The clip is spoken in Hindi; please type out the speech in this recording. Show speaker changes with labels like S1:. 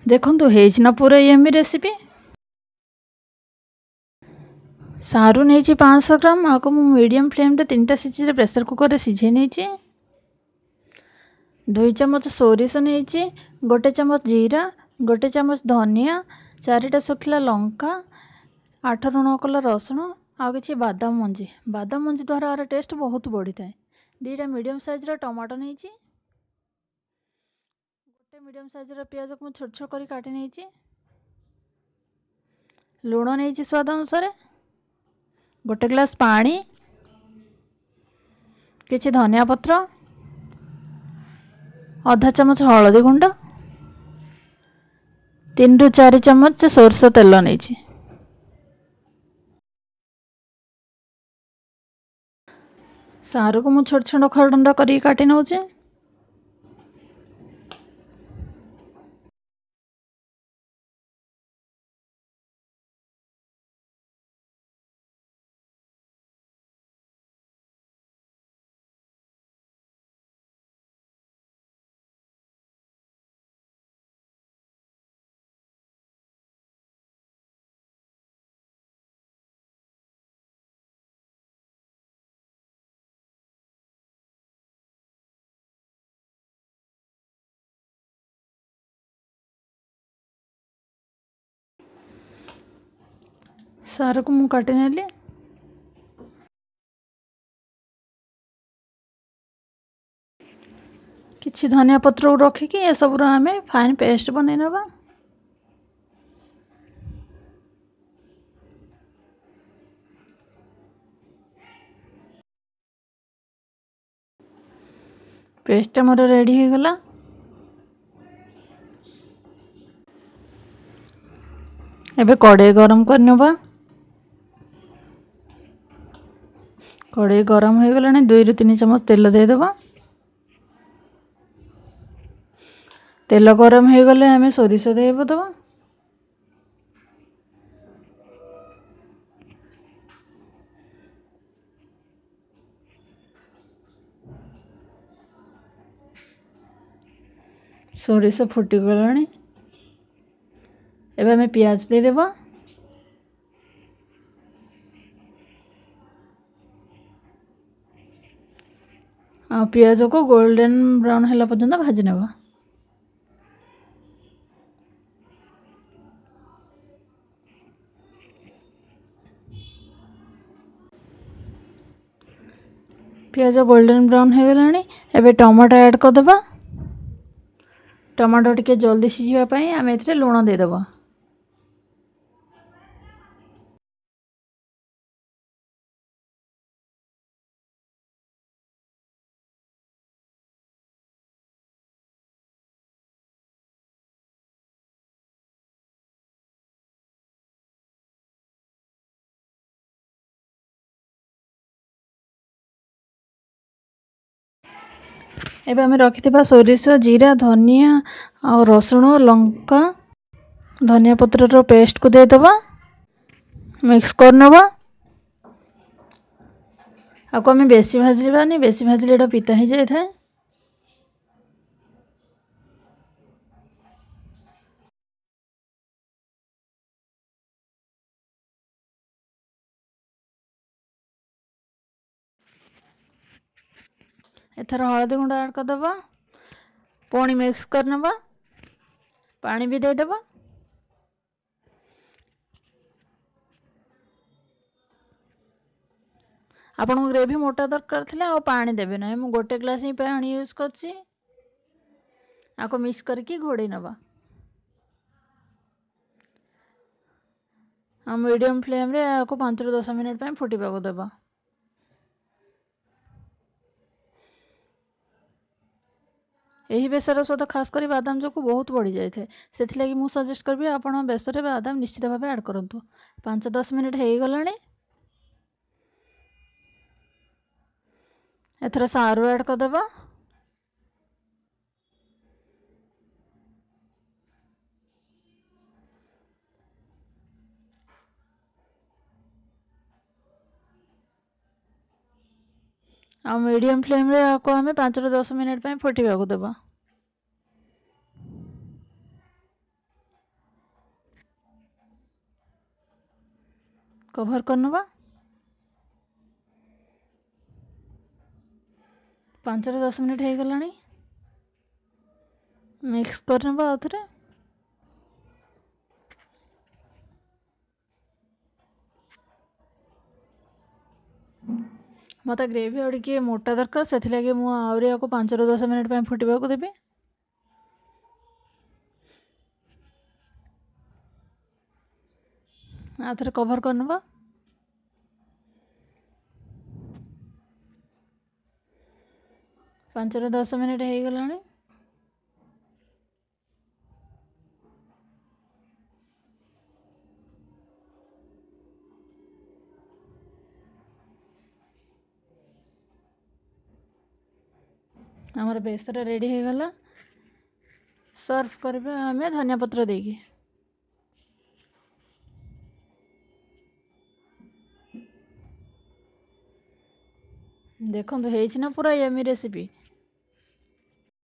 S1: देखंतु हेज ना पूरा यम्मी रेसिपी। सारू नहीं 500 ग्राम आपको मु मीडियम फ्लेम रे 3टा सीटी प्रेसर कुकर रे सिझे नहीं। 2 चम्मच सोरिष नहीं, 1 चम्मच जीरा, 1 चम्मच धनिया, 4टा सुखिला लंका, 8 ऋण कला रसुण आ कि बादाम मंजी द्वारा यार टेस्ट बहुत बढ़ी था। 2टा मीडियम साइज टमाटो नहीं, 1 मीडियम साइज पियाज को छोट छोट कर काटी नहीं, लुण नहीं स्वाद अनुसार, 1 ग्लास पानी, किछि धनिया पत्र, आधा चम्मच हलदी गुंड, 3 ରୁ 4 चम्मच सोरष तेल नहीं। सारू को मुझे छोट छोट खंड कर काटी नौचे। सारू को मुझे काटी नेली। किछि धनिया पत्र रखिकी ये सब आम फाइन पेस्ट बन नवा। पेस्ट मोर रेडी हो गला। एबे कड़े गरम करनबा। कड़े गरम हो गलानी 2 ରୁ 3 चम्मच तेल दे देबा। तेल गरम हो गले हमें सोरिष दे देबा। सोरिष फुटी गलानी। एबे हमें प्याज दे देबा। आ प्याज को गोल्डन ब्राउन हैला पर्यंत भाजी नेबा। प्याज गोल्डन ब्राउन हो गलानी। एबे टमाटो ऐड कर देबा। टमाटो टिके जल्दी सिझिबा पई आमे एथरे लूण दे देबा। एबे हमें रखिथिबा सोरिष, जीरा, धनिया और रसुण, लंका, धनिया पत्र रो पेस्ट को दे देबा। मिक्स कर नबा। आपको हमें बेसी भाजबानी, बेसी भाजले एटा पिता ही जाय थाए। एथर हळदी गुंड ऐड कर देबा। पानी मिक्स कर नबा। पानी भी दे देबा। आपन को ग्रेवी मोटा दरकार थिले आ पानी देबे ना। हम 1 ग्लास ही पानी यूज करछि। आको मिक्स करके घोड़े नबा। आ मीडियम फ्लेम रे आको 5 ରୁ 10 मिनिट पे फुटीबा को देबा। यही बेसर स्वाद खास कर बादाम जो को बहुत बढ़ी जाए थे। से लगी मु सजेस्ट करबी आपण बेसर बादाम निश्चित भाव ऐड करंतु। 5-10 मिनिट हो गलानी। एथर सारू ऐड कर देबा। आ मीडियम फ्लेम रे आको हमें 5 ରୁ 10 मिनिट पे फुटीबा को देबा। कभर करनबा 5 ରୁ 10 मिनिट हो गलानी मिक्स करनबा आउथरे मत ग्रेवी और टिके मोटा दरकार से लगे मुझे 5 ରୁ 10 मिनिट फुटवा को देवी आथरे कभर करनबा 5 ରୁ 10 मिनिट हो गलानी आमर बेसर रेडी हो गला सर्व करबे हमें धनिया पत्र देगी देखो ना पूरा यमी रेसिपी